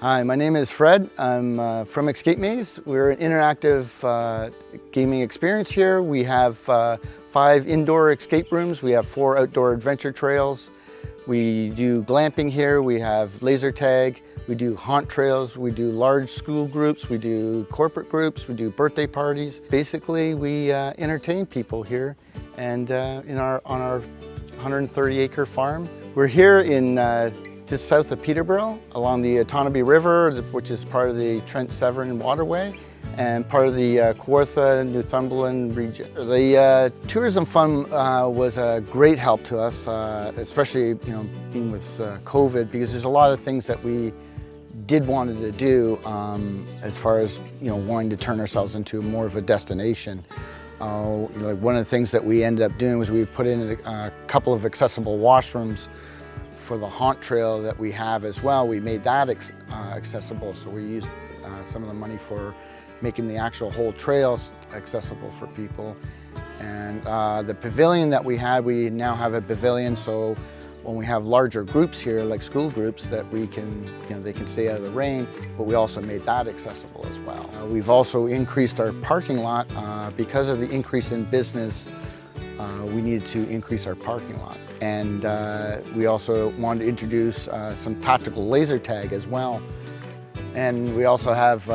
Hi, my name is Fred. I'm from Escape Maze. We're an interactive gaming experience here. We have 5 indoor escape rooms. We have 4 outdoor adventure trails. We do glamping here. We have laser tag. We do haunt trails. We do large school groups. We do corporate groups. We do birthday parties. Basically, we entertain people here and on our 130-acre farm. We're here in just south of Peterborough, along the Otonabee River, which is part of the Trent-Severn waterway, and part of the Kawartha, Northumberland region. The tourism fund was a great help to us, especially being with COVID, because there's a lot of things that we wanted to do as far as wanting to turn ourselves into more of a destination. Like one of the things that we ended up doing was we put in a couple of accessible washrooms for the haunt trail that we have as well. We made that accessible, so we used some of the money for making the actual whole trails accessible for people. And the pavilion that we had, we now have a pavilion, so when we have larger groups here, like school groups, that we can, they can stay out of the rain, but we also made that accessible as well. We've also increased our parking lot because of the increase in business. We needed to increase our parking lot. And we also wanted to introduce some tactical laser tag as well. And we also have,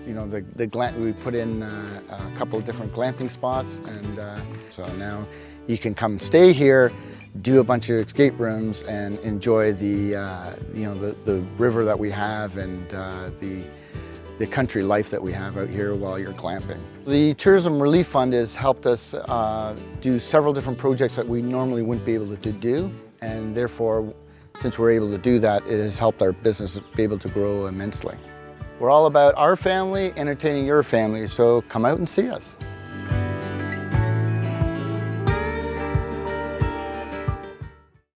we put in a couple of different glamping spots. And so now you can come stay here, do a bunch of escape rooms, and enjoy the river that we have and the country life that we have out here while you're glamping. The Tourism Relief Fund has helped us do several different projects that we normally wouldn't be able to do, and therefore, since we're able to do that, it has helped our business be able to grow immensely. We're all about our family entertaining your family, so come out and see us.